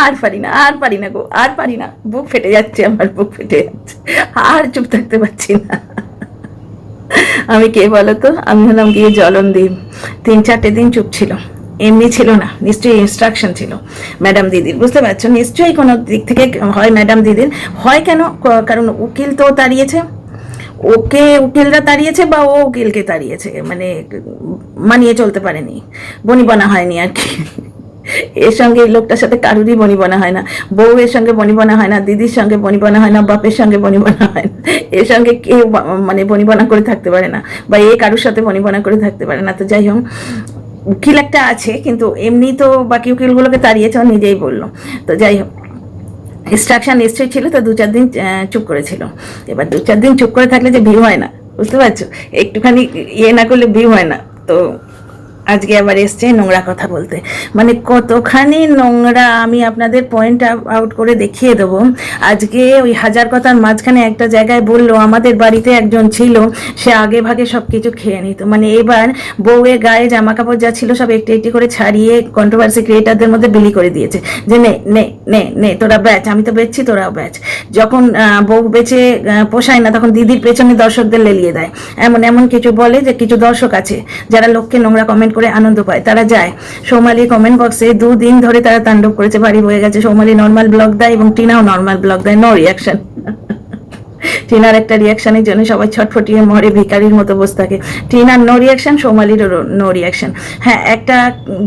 আর পারি না, আর পারি না গো, আর পারি না, বুক ফেটে যাচ্ছে, আমার বুক ফেটে যাচ্ছে, আর চুপ থাকতে পারছি না। আমি কে বলো তো, আমি হলাম গিয়ে জলনদীপ। 3-4 দিন চুপ ছিল, এমনি ছিল না, নিশ্চয়ই ইনস্ট্রাকশন ছিল ম্যাডাম দিদির, বুঝতে পারছো, নিশ্চয়ই কোনো দিক থেকে হয় ম্যাডাম দিদির। হয় কেন, কারণ উকিল তো তাড়িয়েছে, ওকে উকিলরা তাড়িয়েছে বা ও উকিলকে তাড়িয়েছে, মানে মানিয়ে চলতে পারেনি, বনিবনা হয়নি আর কি। এর সঙ্গে এই লোকটার সাথে কারুরই বনিবনা হয় না, বউয়ের সঙ্গে বনিবনা হয় না, দিদির সঙ্গে বনিবনা হয় না, বাপের সঙ্গে বনিবনা হয় না, এর সঙ্গে কেউ মানে বনিবনা করে থাকতে পারে না, বা এ কারুর সাথে বনিবনা করে থাকতে পারে না। তো যাই হোক, উকিল একটা আছে, কিন্তু এমনি তো বাকি উকিলগুলোকে তাড়িয়েছে, ও নিজেই বললো। তো যাই হোক, ইনস্ট্রাকশন নিশ্চয়ই ছিল, তো 2-4 দিন চুপ করেছিল। এবার 2-4 দিন চুপ করে থাকলে যে ভিউ হয় না, বুঝতে পারছো, একটুখানি ইয়ে না করলে ভিউ হয় না। তো আজকে আবার এসছে নোংরা কথা বলতে, মানে কতখানি নোংরা আমি আপনাদের পয়েন্ট আউট করে দেখিয়ে দেবো। আজকে ওই হাজার কথার মাঝখানে একটা জায়গায় বললো আমাদের বাড়িতে একজন ছিল, সে আগে ভাগে সব কিছু খেয়ে নিত, মানে এবার বউয়ের গায়ে জামা কাপড় যা ছিল সব একটু একটু করে ছাড়িয়ে কন্ট্রোভার্সি ক্রিয়েটারদের মধ্যে বিলি করে দিয়েছে, যে নে নে নে নে তোরা ব্যাচ, আমি তো বেচছি তোরাও ব্যাচ। যখন বউ বেচে পোষায় না, তখন দিদির পেছনে দর্শকদের লেলিয়ে দেয়। এমন এমন কিছু বলে যে কিছু দর্শক আছে যারা লোককে নোংরা কমেন্ট করে আনন্দ পায়, তারা যায় সৌমালি কমেন্ট বক্সে 2 দিন ধরে তারা তাণ্ডব করেছে, বাড়ি বয়ে গেছে। সৌমালি নর্মাল ব্লগ দেয় এবং টিনাও নর্মাল ব্লগ দেয়, নো রিয়াকশন। টিনার একটা রিয়াকশনের জন্য সবাই ছটফটিয়ে মরে, ভিকারির মতো বসে থাকে। টিনার নো রিয়াকশন, সৌমালিরও নো রিয়াকশন। হ্যাঁ, একটা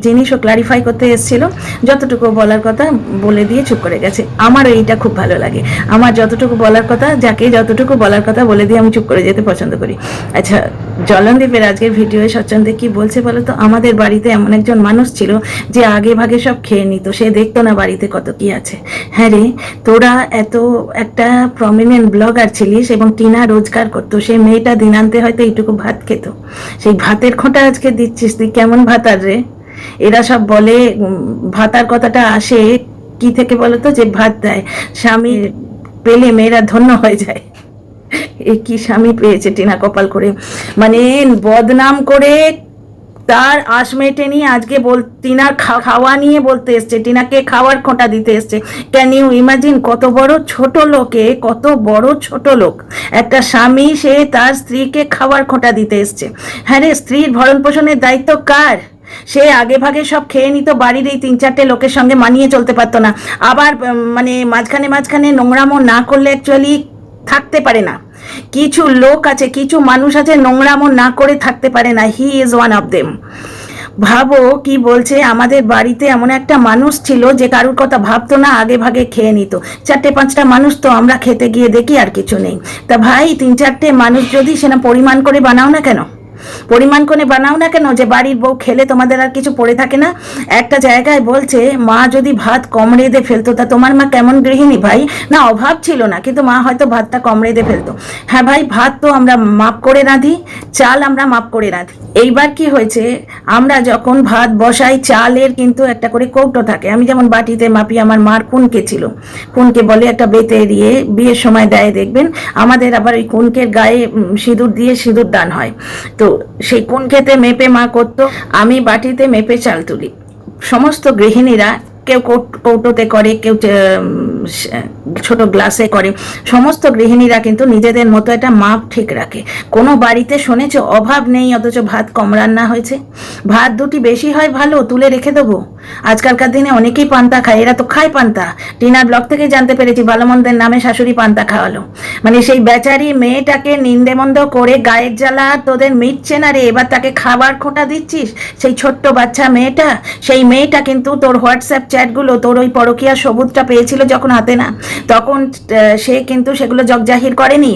জিনিসও ক্লারিফাই করতে এসেছিল, যতটুকু বলার কথা বলে দিয়ে চুপ করে গেছে। আমারও এইটা খুব ভালো লাগে, আমার যতটুকু বলার কথা, যাকে যতটুকু বলার কথা বলে দিয়ে আমি চুপ করে যেতে পছন্দ করি। আচ্ছা, জলনদীপের আজকের ভিডিওয়ে স্বচ্ছন্দে কি বলছে বলো তো, আমাদের বাড়িতে এমন একজন মানুষ ছিল যে আগে ভাগে সব খেয়ে নিত, সে দেখতো না বাড়িতে কত কি আছে। হ্যাঁ রে, তোরা এত একটা প্রমিনেন্ট ব্লগার ছিলিস এবং টিনা রোজগার করতো, সেই মেয়েটা দিনান্তে হয়তো এইটুকু ভাত খেত, সেই ভাতের খোঁটা আজকে দিচ্ছিস তুই, কেমন ভাতার রে? এরা সব বলে, ভাতার কথাটা আসে কি থেকে বলতো, যে ভাত দেয় স্বামী পেলে মেয়েরা ধন্য হয়ে যায়। এ কি স্বামী পেয়েছে টিনা কপাল করে, মানে বদনাম করে তার আশ মেটেনি। আজকে টিনার খাওয়া নিয়ে বলতে এসছে, টিনাকে খাওয়ার খোঁটা দিতে এসছে। ক্যান ইউ ইমাজিন, কত বড় ছোট লোকে, কত বড় ছোট লোক একটা স্বামী, সে তার স্ত্রীকে খাওয়ার খোঁটা দিতে এসছে। হ্যাঁ রে, স্ত্রীর ভরণ পোষণের দায়িত্ব কার? সে আগে ভাগে সব খেয়ে নিত, বাড়ির এই 3-4টে লোকের সঙ্গে মানিয়ে চলতে পারতো না। আবার মানে মাঝখানে মাঝখানে নোংরামো না করলে অ্যাকচুয়ালি থাকতে পারে না। কিছু লোক আছে, কিছু মানুষ আছে নোংরামো না করে থাকতে পারে না, he is one of them. ভাবো কি বলছে, আমাদের বাড়িতে এমন একটা মানুষ ছিল যে কারুর কথা ভাবতো না, আগে ভাগে খেয়ে নিত। 4-5টা মানুষ তো আমরা খেতে গিয়ে দেখি আর কিছু নেই। তা ভাই, 3-4টে মানুষ যদি সেটা পরিমাণ করে বানাও না কেন, পরিমাণ করে বানাও না কেন, যে বাড়ির বউ খেলে তোমাদের আর কিছু পড়ে থাকে না। একটা জায়গায় বলছে মা যদি ভাত কম রেঁধে ফেলতো, তা তোমার মা কেমন গৃহিণী ভাই? না, অভাব ছিল না, কিন্তু মা হয়তো ভাতটা কম রেঁধে ফেলতো। হ্যাঁ ভাই, ভাত তো আমরা মাপ করে রাঁধি, চাল আমরা মাপ করে রাঁধি। এইবার কি হয়েছে, আমরা যখন ভাত বসাই, চালের কিন্তু একটা করে কৌটো থাকে, আমি যেমন বাটিতে মাপি, আমার মার কুনকে ছিল, কুনকে বলে একটা বেতে এড়িয়ে বিয়ের সময় দেয় দেখবেন, আমাদের আবার ওই কুনকের গায়ে সিঁদুর দিয়ে সিঁদুর দান হয়। তো সেই কোন খেতে মেপে মা করতো, আমি বাটিতে মেপে চাল তুলি। সমস্ত গৃহিণীরা, কেউ কৌটোতে করে, কেউ ছোট গ্লাসে করে, সমস্ত গৃহিণীরা কিন্তু নিজেদের মতো একটা মাপ ঠিক রাখে। কোনো বাড়িতে শুনেছে অভাব নেই অথচ ভাত কম রান্না হয়েছে? ভাত 2টি বেশি হয় ভালো, তুলে রেখে দেবো। আজকালকার দিনে অনেকেই পান্তা খায়, এরা তো খায় পান্তা। টিনার ব্লগ থেকে জানতে পেরেছি ভালো মন্দের নামে শাশুড়ি পান্তা খাওয়ালো, মানে সেই বেচারি মেয়েটাকে নিন্দেমন্দ করে গায়ের জ্বালা তোদের মিটছে না রে, এবার তাকে খাবার খোঁটা দিচ্ছিস। সেই ছোট্ট বাচ্চা মেয়েটা, সেই মেয়েটা কিন্তু তোর হোয়াটসঅ্যাপ চ্যাটগুলো, তোর ওই পরকীয়া সবুজটা পেয়েছিল যখন হাতে না, তখন সে কিন্তু সেগুলো জগজাহির করেনি।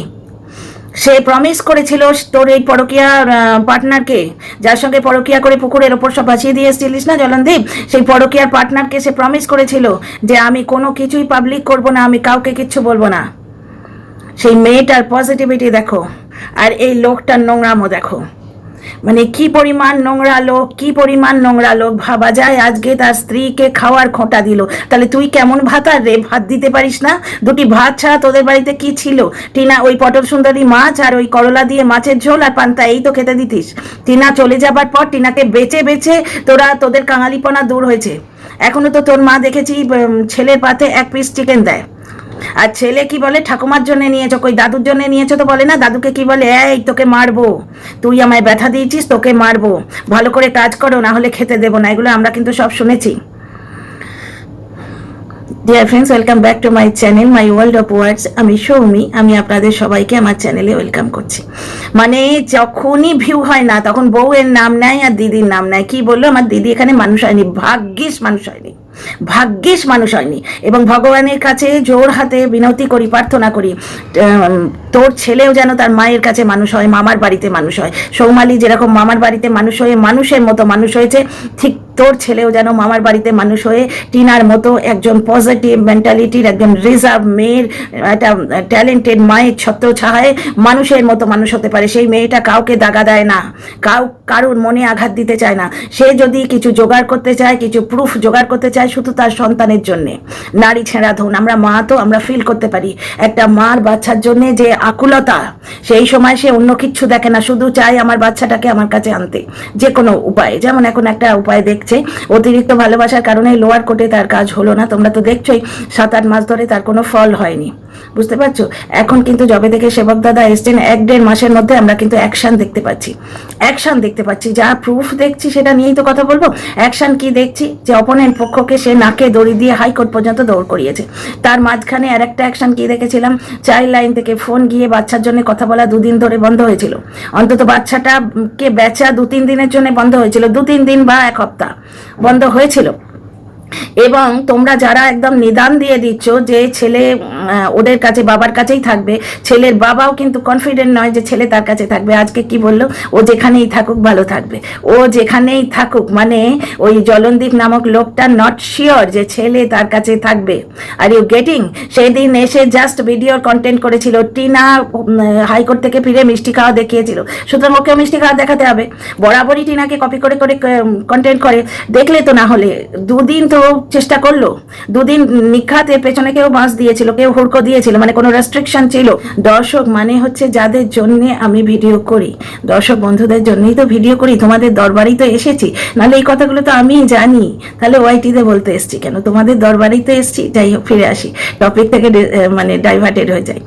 সে প্রমিস করেছিল তোর এই পরকীয়া পার্টনারকে, যার সঙ্গে পরকীয়া করে পুকুরের ওপর সব বাঁচিয়ে দিয়ে এসেছিলিস না জলনদীপ, সেই পরকীয়ার পার্টনারকে সে প্রমিস করেছিল যে আমি কোনো কিছুই পাবলিক করব না, আমি কাউকে কিচ্ছু বলবো না। সেই মেয়েটার পজিটিভিটি দেখো, আর এই লোকটার নোংরামো দেখো, মানে কি পরিমাণ নোংরা লোক, কি পরিমাণ নোংরা লোক। ভাবা যায় আজকে তার স্ত্রীকে খাওয়ার খোঁটা দিল, তাহলে তুই কেমন ভাতার রে, ভাত দিতে পারিস না? 2টি ভাত ছাড়া তোদের বাড়িতে কি ছিল? টিনা ওই পটল সুন্দরী মাছ আর ওই করলা দিয়ে মাছের ঝোল আর পান্তা, এই তো খেতে দিতিস। টিনা চলে যাবার পর টিনাকে বেচে বেচে তোদের কাঙালিপনা দূর হয়েছে। এখনো তো তোর মা দেখেছি ছেলের পাতে 1 পিস চিকেন দেয়। আর ছেলে কি বলে, ঠাকুমার জন্য নিয়েছো, কই দাদুর জন্য নিয়েছো তো বলে না, দাদুকে কি বলে, এই তোকে মারবো, তুই আমায় ব্যথা দিয়েছিস, তোকে মারবো, ভালো করে কাজ করো, না হলে খেতে দেবো না। এগুলো আমরা কিন্তু সব শুনেছি। Dear friends, welcome back to my channel my world of words. আমি সৌমি, আমি আপনাদের সবাইকে আমার চ্যানেলে ওয়েলকাম করছি। মানে যখনই ভিউ হয় না তখন বউয়ের নাম নেয় আর দিদির নাম নেয়। কি বললো, আমার দিদি এখানে মানুষ হয়নি, ভাগ্যিস মানুষ হয়নি, ভাগ্যিস মানুষ হয়নি। এবং ভগবানের কাছে জোর হাতে বিনতি করি, প্রার্থনা করি, তোর ছেলেও যেন তার মায়ের কাছে মানুষ হয়, মামার বাড়িতে মানুষ হয়। সৌমালি যেরকম মামার বাড়িতে মানুষ হয়ে মানুষের মতো মানুষ হয়েছে, ঠিক তোর ছেলেও যেন মামার বাড়িতে মানুষ হয়ে টিনার মতো একজন পজিটিভ মেন্টালিটির একজন রিজার্ভ মেয়ের, একটা ট্যালেন্টেড মায়ের ছত্রছায়ায় মানুষের মতো মানুষ হতে পারে। সেই মেয়েটা কাউকে দাগা দেয় না, কারুর মনে আঘাত দিতে চায় না। সে যদি কিছু জোগাড় করতে চায়, কিছু প্রুফ জোগাড় করতে চায়, শুধু তার সন্তানের জন্যে। নারী ছেঁড়া ধন, আমরা মা তো আমরা ফিল করতে পারি একটা মার বাচ্চার জন্য যে আকুলতা, সেই সময় সে অন্য কিচ্ছু দেখে না, শুধু চায় আমার বাচ্চাটাকে আমার কাছে আনতে যে কোনো উপায়ে। যেমন এখন একটা উপায় দেখছে, অতিরিক্ত ভালোবাসার কারণে লোয়ার কোর্টে তার কাজ হলো না, তোমরা তো দেখছোই, 7-8 মাস ধরে তার কোনো ফল হয়নি, বুঝতে পারছো। এখন কিন্তু যবে থেকে সেবক দাদা এসছেন, 1-1.5 মাসের মধ্যে আমরা কিন্তু অ্যাকশন দেখতে পাচ্ছি, অ্যাকশন দেখতে পাচ্ছি। যা প্রুফ দেখছি সেটা নিয়েই তো কথা বলবো। অ্যাকশন কি দেখছি, যে অপোনেন্ট পক্ষকে সে নাকে দড়ি দিয়ে হাইকোর্ট পর্যন্ত দৌড় করিয়েছে। তার মাঝখানে আর একটা অ্যাকশন কি দেখেছিলাম, চাইল্ড লাইন থেকে ফোন গিয়ে বাচ্চার জন্য কথা বলা 2 দিন ধরে বন্ধ হয়েছিল। অন্তত বাচ্চাটাকে বেচা 2-3 দিনের জন্য বন্ধ হয়েছিল, 2-3 দিন বা 1 সপ্তাহ বন্ধ হয়েছিল। এবং তোমরা যারা একদম নিদান দিয়ে দিচ্ছ যে ছেলে ওদের কাছে, বাবার কাছেই থাকবে, ছেলের বাবাও কিন্তু কনফিডেন্ট নয় যে ছেলে তার কাছে থাকবে। আজকে কি বললো, ও যেখানেই থাকুক ভালো থাকবে, ও যেখানেই থাকুক, মানে ওই জলনদীপ নামক লোকটা নট শিওর যে ছেলে তার কাছে থাকবে। আর ইউ গেটিং, সেই দিন এসে জাস্ট ভিডিওর কন্টেন্ট করেছিল, টিনা হাইকোর্ট থেকে ফিরে মিষ্টি খাওয়া দেখিয়েছিল, সুতরাং ওকেও মিষ্টি খাওয়া দেখাতে হবে। বরাবরই টিনাকে কপি করে করে কন্টেন্ট করে, দেখলে তো। না হলে 2 দিন তো চেষ্টা করলো, 2 দিন নিখাতে পেছনে কেউ বাঁশ দিয়েছিল, কেউ হুড়কো দিয়েছিল, মানে কোনো রেস্ট্রিকশন ছিল। দর্শক মানে হচ্ছে যাদের জন্য আমি ভিডিও করি, দর্শক বন্ধুদের জন্যই তো ভিডিও করি, তোমাদের দরবারেই তো এসেছি, নাহলে এই কথাগুলো তো আমি জানি, তাহলে ওয়াইটিতে বলতে এসছি কেন, তোমাদের দরবারেই তো এসছি। যাই হোক, ফিরে আসি, টপিক থেকে মানে ডাইভার্টেড হয়ে যায়।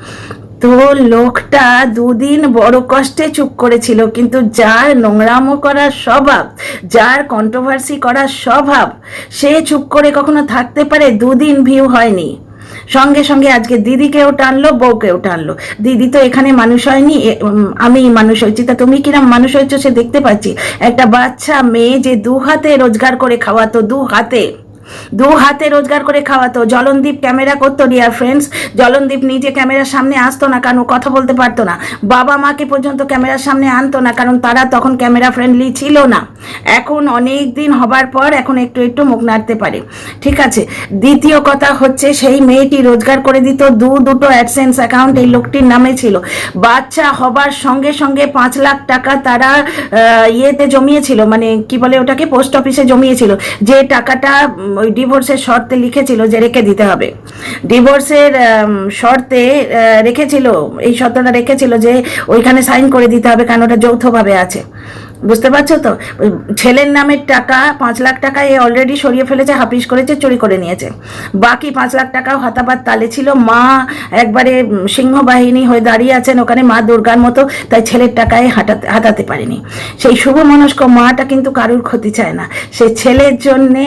তো লোকটা 2 দিন বড় কষ্টে চুপ করেছিল, কিন্তু যার নোংরামো করার স্বভাব, যার কন্ট্রোভার্সি করার স্বভাব, সে চুপ করে কখনো থাকতে পারে? 2 দিন ভিউ হয়নি, সঙ্গে সঙ্গে আজকে দিদিকেও টানলো, বউকেও টানলো। দিদি তো এখানে মানুষ হয়নি, আমি মানুষ হয়েছি। তা তুমি কিরম মানুষ হয়েছো সে দেখতে পাচ্ছি। একটা বাচ্চা মেয়ে যে 2 হাতে রোজগার করে খাওয়াতো, 2 হাতে রোজগার করে খাওয়াতো। জলনদীপ ক্যামেরা করতো, ডিয়ার ফ্রেন্ডস, জলনদীপ নিজে ক্যামেরার সামনে আসতো না, কারণ কথা বলতে পারতো না। বাবা মাকে পর্যন্ত ক্যামেরার সামনে আনতো না, কারণ তারা তখন ক্যামেরা ফ্রেন্ডলি ছিল না। এখন অনেক দিন হবার পর এখন একটু একটু মুখ নাড়তে পারে, ঠিক আছে। দ্বিতীয় কথা হচ্ছে, সেই মেয়েটি রোজগার করে দিত, দুটো অ্যাডসেন্স অ্যাকাউন্ট এই লোকটির নামে ছিল। বাচ্চা হবার সঙ্গে সঙ্গে 5 লাখ টাকা তারা ইয়েতে জমিয়েছিল, মানে কি বলে ওটাকে, পোস্ট অফিসে জমিয়েছিল। যে টাকাটা ওই ডিভোর্সের শর্তে লিখেছিল যে রেখে দিতে হবে, ডিভোর্সের শর্তে রেখেছিল, এই শর্তটা রেখেছিল যে ওইখানে সাইন করে দিতে হবে, কারণ ওটা যৌথভাবে আছে, বুঝতে পারছো তো। ছেলের নামের টাকা 5 লাখ টাকা এ অলরেডি সরিয়ে ফেলেছে, হাফিস করেছে, চুরি করে নিয়েছে। বাকি 5 লাখ টাকাও হাতাবাদ তালে ছিল। মা একবারে সিংহবাহিনী হয়ে দাঁড়িয়ে আছেন ওখানে, মা দুর্গার মতো, তাই ছেলের টাকায় হাতাতে পারেনি। সেই শুভ মনস্ক মাটা কিন্তু কারুর ক্ষতি চায় না, সে ছেলের জন্যে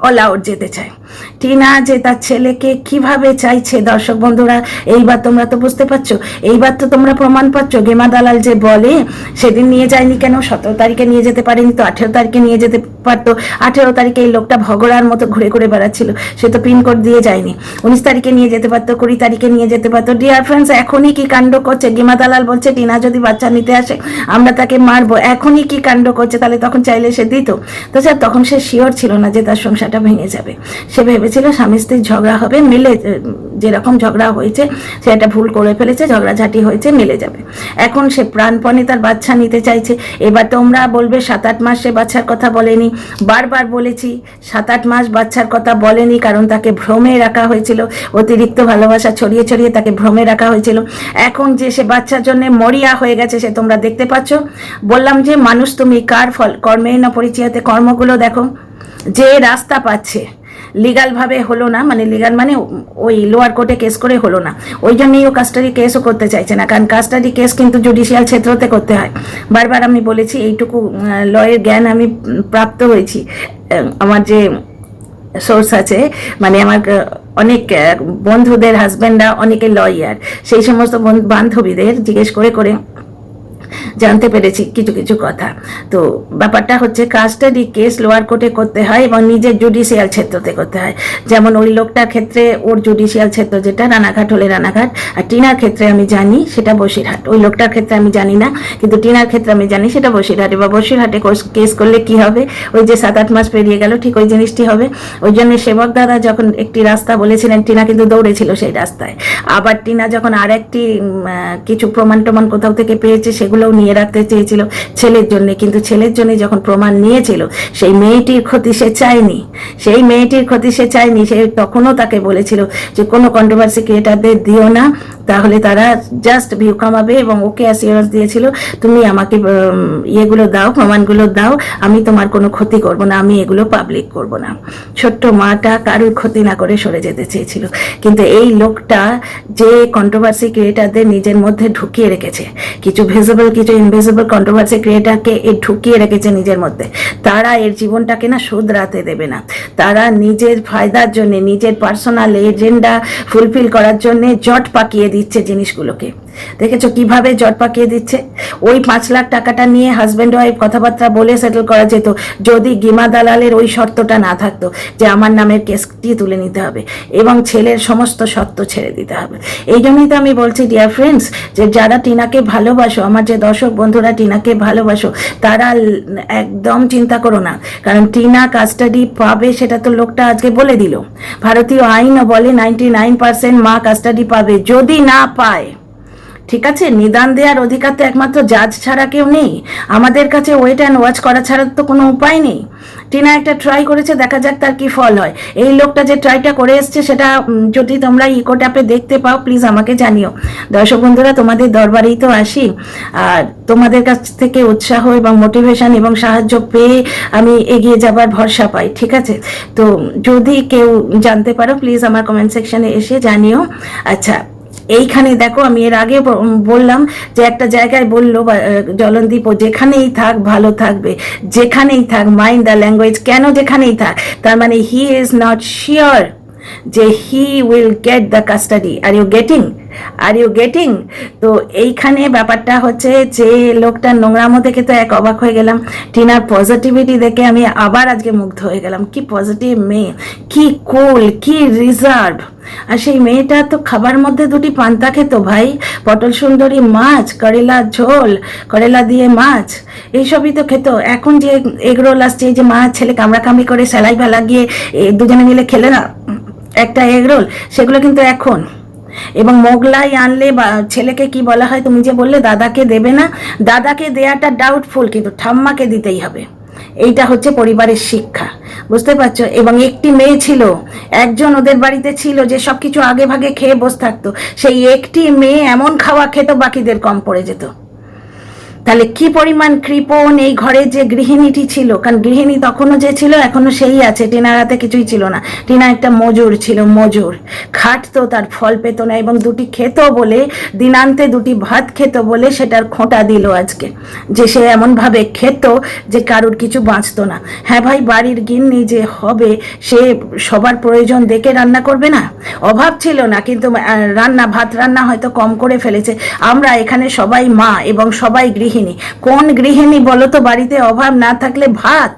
অল আউট যেতে চায়। টিনা যে তার ছেলেকে কিভাবে চাইছে, দর্শক বন্ধুরা এইবার তোমরা তো বুঝতে পারছো, এইবার তো তোমরা প্রমাণ পাচ্ছ। গেমা দালাল যে বলে সেদিন নিয়ে যায়নি কেন, 17 তারিখে নিয়ে যেতে পারেনি তো 18 তারিখে নিয়ে যেতে পারতো। 18 তারিখে এই লোকটা ভগড়ার মতো ঘুরে ঘুরে বেড়াচ্ছিল, সে তো পিনকোড দিয়ে যায়নি। 19 তারিখে নিয়ে যেতে পারতো, 20 তারিখে নিয়ে যেতে পারতো। ডিয়ার ফ্রেন্ডস, এখনই কি কাণ্ড করছে। গেমা দালাল বলছে টিনা যদি বাচ্চা নিতে আসে আমরা তাকে মারবো, এখনই কি কাণ্ড করছে। তাহলে তখন চাইলে সে দিত তো স্যার, তখন সে শিওর ছিল না যে তার সংসারটা ভেঙে যাবে। সে ভেবেছিল স্বামী স্ত্রীর ঝগড়া হবে, মিলে, যেরকম ঝগড়া হয়েছে সে একটা ভুল করে ফেলেছে, ঝগড়াঝাটি হয়েছে, মিলে যাবে। এখন সে প্রাণপণে তার বাচ্চা নিতে চাইছে। এবার তোমরা বলবে 7-8 মাস সে বাচ্চার কথা বলেনি। বারবার বলেছি 7-8 মাস বাচ্চার কথা বলেনি, কারণ তাকে ভ্রমে রাখা হয়েছিল, অতিরিক্ত ভালোবাসা ছড়িয়ে ছড়িয়ে তাকে ভ্রমে রাখা হয়েছিল। এখন যে সে বাচ্চার জন্য মরিয়া হয়ে গেছে সে তোমরা দেখতে পাচ্ছ। বললাম যে মানুষ তুমি কার ফল, কর্মে না পরিচয়তে, কর্মগুলো দেখো। যে রাস্তা পাচ্ছে, লিগালভাবে হলো না, মানে লিগাল মানে ওই লোয়ার কোর্টে কেস করে হলো না, ওই জন্যই ও কাস্টাডি কেসও করতে চাইছে না, কারণ কাস্টাডি কেস কিন্তু জুডিশিয়াল ক্ষেত্রতে করতে হয়। বারবার আমি বলেছি, এইটুকু লয়ের জ্ঞান আমি প্রাপ্ত হয়েছি। আমার যে সোর্স আছে, মানে আমার অনেক বন্ধুদের হাজব্যান্ডরা অনেকে লয়ার, সেই সমস্ত বান্ধবীদের জিজ্ঞেস করে করে জানতে পেরেছি কিছু কিছু কথা। তো ব্যাপারটা হচ্ছে কাস্টাডি কেস লোয়ার কোর্টে করতে হয় এবং নিজের জুডিশিয়াল ক্ষেত্রতে করতে হয়। যেমন ওই লোকটার ক্ষেত্রে ওর জুডিশিয়াল ক্ষেত্র যেটা রানাঘাট হলে রানাঘাট, আর টিনার ক্ষেত্রে আমি জানি সেটা বসিরহাট। ওই লোকটার ক্ষেত্রে আমি জানি না, কিন্তু টিনার ক্ষেত্রে আমি জানি সেটা বসিরহাটে। বা বসিরহাটে কেস করলে কি হবে, ওই যে 7-8 মাস পেরিয়ে গেল, ঠিক ওই জিনিসটি হবে। ওই জন্য সেবক দাদা যখন একটি রাস্তা বলেছিলেন, টিনা কিন্তু দৌড়েছিল সেই রাস্তায়। আবার টিনা যখন আর একটি কিছু প্রমাণ টমান কোথাও থেকে পেয়েছে, সেগুলোও নিয়ে রাখতে চেয়েছিল ছেলের জন্য, কিন্তু ছেলের জন্য যখন প্রমাণ নিয়েছিল, সেই মেয়েটির ক্ষতি সে চায়নি, সেই মেয়েটির ক্ষতি সে চায়নি। সে তখনও তাকে বলেছিল যে কোনো কন্ট্রোভার্সি ক্রিয়েটারদের দিও না, তাহলে তারা জাস্ট ভিউ কামাবে, এবং ওকে অ্যাসিওরেন্স দিয়েছিল তুমি আমাকে ইয়েগুলো দাও, প্রমাণগুলো দাও, আমি তোমার কোনো ক্ষতি করব না, আমি এগুলো পাবলিক করব না। ছোট্ট মাটা কারুর ক্ষতি না করে সরে যেতে চেয়েছিল, কিন্তু এই লোকটা যে কন্ট্রোভার্সি ক্রিয়েটারদের নিজের মধ্যে ঢুকিয়ে রেখেছে, কিছু ভিজিবল কিছু ইনভিজিবল কন্ট্রোভার্সি ক্রিয়েটারকে এ ঢুকিয়ে রেখেছে নিজের মধ্যে, তারা এর জীবনটাকে না শুধরাতে দেবে না। তারা নিজের ফায়দার জন্য, নিজের পার্সোনাল এজেন্ডা ফুলফিল করার জন্য জট পাকিয়ে দিচ্ছে জিনিসগুলোকে। দেখেছো কিভাবে জট পাকিয়ে দিচ্ছে? ওই 5 লাখ টাকাটা নিয়ে হাজব্যান্ড ওয়াইফ কথাবার্তা বলে সেটেল করা যেত, যদি গিমা দালালের ওই শর্তটা না থাকতো যে আমার নামের কেসটি তুলে নিতে হবে এবং ছেলের সমস্ত শর্ত ছেড়ে দিতে হবে। এই জন্যই তো আমি বলছি ডিয়ার ফ্রেন্ডস, যে যারা টিনাকে ভালোবাসো, আমার যে দর্শক বন্ধুরা টিনাকে ভালোবাসো, তারা একদম চিন্তা করো না, কারণ টিনা কাস্টাডি পাবে সেটা তো লোকটা আজকে বলে দিল। ভারতীয় আইনও বলে 99% মা কাস্টাডি পাবে। যদি না পায়, ঠিক আছে, নিদান দেওয়ার অধিকার তো একমাত্র জাজ ছাড়া কেউ নেই। আমাদের কাছে ওয়েট অ্যান্ড ওয়াচ করা ছাড়া তো কোনো উপায় নেই। টিনা একটা ট্রাই করেছে, দেখা যাক তার কি ফল হয়। এই লোকটা যে ট্রাইটা করে এসছে, সেটা যদি তোমরা ইকো ট্যাপে দেখতে পাও, প্লিজ আমাকে জানিও। দর্শক বন্ধুরা, তোমাদের দরবারেই তো আসি, আর তোমাদের কাছ থেকে উৎসাহ এবং মোটিভেশন এবং সাহায্য পেয়ে আমি এগিয়ে যাবার ভরসা পাই, ঠিক আছে? তো যদি কেউ জানতে পারো, প্লিজ আমার কমেন্ট সেকশনে এসে জানিও। আচ্ছা, এইখানে দেখো, আমি এর আগে বললাম যে একটা জায়গায় বললো জলনদীপ, ও যেখানেই থাক ভালো থাকবে, যেখানেই থাক, মাইন্ড দ্য ল্যাঙ্গুয়েজ। কেন যেখানেই থাক? তার মানে হি ইজ নট শিওর যে he will get the custody. Are you getting? তো এইখানে ব্যাপারটা হচ্ছে যে লোকটার নোংরামো দেখে তো এক অবাক হয়ে গেলাম, টিনার পজিটিভিটি দেখে আমি আবার আজকে মুগ্ধ হয়ে গেলাম। কি পজিটিভ মেয়ে, কি কুল, কি রিজার্ভ। আর সেই মেয়েটা তো খাবার মধ্যে 2টি পান্তা খেত ভাই, পটল সুন্দরী, মাছ, করেলা ঝোল, করেলা দিয়ে মাছ, এইসবই তো খেত। এখন যে এগরোল আসছে, এই যে মা ছেলে কামড়াকামড়ি করে সেলাই ভেলা গিয়ে দুজনে মিলে খেলে না একটা এগরোল, সেগুলো কিন্তু এখন। এবং মোগলাই আনলে ছেলেকে কি বলা হয়, তুমি যে বললে দাদাকে দেবে না, দাদাকে দেয়াটা ডাউটফুল, কিন্তু ঠাম্মাকে দিতেই হবে। এইটা হচ্ছে পরিবারের শিক্ষা, বুঝতে পারছো? এবং একটি মেয়ে ছিল, একজন ওদের বাড়িতে ছিল যে সবকিছু আগে ভাগে খেয়ে বসে থাকতো। সেই একটি মেয়ে এমন খাওয়া খেত, বাকিদের কম পড়ে যেত। তাহলে কি পরিমাণ কৃপণ এই ঘরে যে গৃহিণীটি ছিল, কারণ গৃহিণী তখনও যে ছিল এখনো সেই আছে। টিনার হাতে কিছুই ছিল না, টিনা একটা মজুর ছিল, মজুর, খাটতো, তার ফল পেত না, এবং 2টি খেত বলে, দিনান্তে 2টি ভাত খেত বলে সেটার খোঁটা দিল আজকে, যে সে এমনভাবে খেত যে কারুর কিছু বাঁচতো না। হ্যাঁ ভাই, বাড়ির গিন্নি যে হবে, সে সবার প্রয়োজন দেখে রান্না করবে না? অভাব ছিল না, কিন্তু ভাত রান্না হয়তো কম করে ফেলেছে। আমরা এখানে সবাই মা এবং সবাই গৃহিণী। কোন গৃহিণী বলো তো বাড়িতে অভাব না থাকলে ভাত,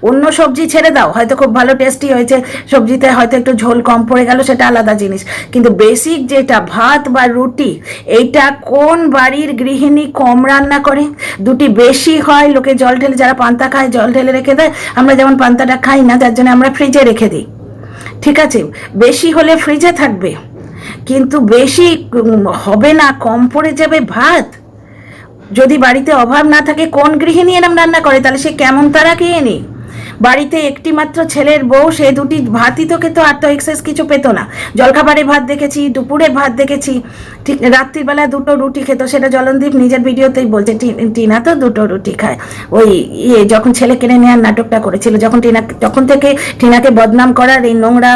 অন্য সবজি ছেড়ে দাও, হয়তো খুব ভালো টেস্টি হয়েছে, সবজিতে হয়তো একটু ঝোল কম পড়ে গেল, সেটা আলাদা জিনিস, কিন্তু বেসিক যেটা ভাত বা রুটি, এইটা কোন বাড়ির গৃহিণী কম রান্না করে? 2টি বেশি হয়, লোকে জল ঢেলে, যারা পান্তা খায় জল ঢেলে রেখে দেয়, আমরা যেমন পান্তাটা খাই না, যার জন্য আমরা ফ্রিজে রেখে দিই, ঠিক আছে? বেশি হলে ফ্রিজে থাকবে, কিন্তু বেশি হবে না, কম পড়ে যাবে ভাত। যদি বাড়িতে অভাব না থাকে, কোন গৃহিণী এরম রান্না করে? তাহলে সে কেমন তারা গৃহিণী? বাড়িতে একটি মাত্র ছেলের বউ, সে দুটি ভাতই তো খেতো, আর তো এক্সেস কিছু পেতো না। জলখাবারে ভাত দেখেছি, দুপুরে ভাত দেখেছি, ঠিক রাত্রিবেলা দুটো রুটি খেত। সেটা জলনদীপ নিজের ভিডিওতেই বলছে, টিনা তো দুটো রুটি খায়। ওই যখন ছেলে কিনে নেওয়ার নাটকটা করেছিল, তখন থেকে টিনাকে বদনাম করার এই নোংরা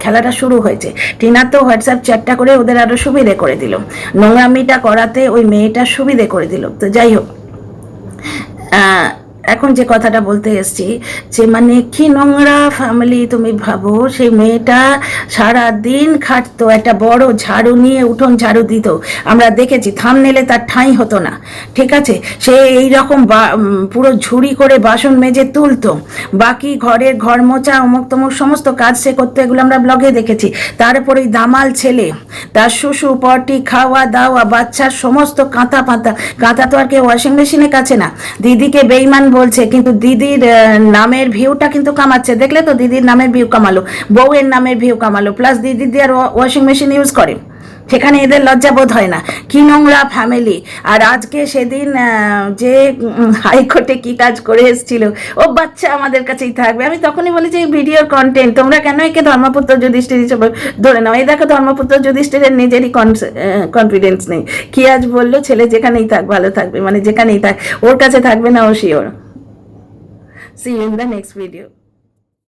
খেলাটা শুরু হয়েছে। টিনা তো হোয়াটসঅ্যাপ চ্যাটটা করে ওদের আরো সুবিধে করে দিল, নোংরামিটা করাতে ওই মেয়েটার সুবিধে করে দিল। তো যাই হোক, এখন যে কথাটা বলতে এসছি, যে মানে কি নোংরা ফ্যামিলি তুমি ভাবো। সেই মেয়েটা সারা দিন খাটতো, একটা বড় ঝাড়ু নিয়ে উঠোন ঝাড়ু দিত, আমরা দেখেছি। থামনেলে তার ঠাঁই হতো না, ঠিক আছে। সে এইরকম পুরো ঝুড়ি করে বাসন মেজে তুলতো, বাকি ঘরের ঘর মোছা অমুক তমুক সমস্ত কাজ সে করতো, এগুলো আমরা ব্লগে দেখেছি। তারপরে ওই দামাল ছেলে, তার শুশু পটি, খাওয়া দাওয়া, বাচ্চার সমস্ত কাঁথা পাতা। কাঁথা তো আর কেউ ওয়াশিং মেশিনে কাছে না। দিদিকে বেইমান বলছে, কিন্তু দিদির নামের ভিউটা কিন্তু কামাচ্ছে। দেখলে তো, দিদির নামের ভিউ কামালো, বউয়ের নামের ভিউ কামালো, প্লাস দিদি দিয়ে আর ওয়াশিং মেশিন ইউজ করে, সেখানে এদের লজ্জা বোধ হয় না। কি নোংরা ফ্যামিলি। আর আজকে সেদিন যে হাইকোর্টে কি কাজ করে এসেছিল, ও বাচ্চা আমাদের কাছেই থাকবে। আমি তখনই বলি যে ভিডিওর কন্টেন্ট, তোমরা কেন একে ধর্মপুত্র যুধিষ্ঠির হিসেবে ধরে নাও? এই দেখো, ধর্মপুত্র যুধিষ্ঠিরের নিজেরই কনফিডেন্স নেই। কি আজ বললো, ছেলে যেখানেই থাক ভালো থাকবে, মানে যেখানেই থাক, ওর কাছে থাকবে না ও sure. See you in the next video.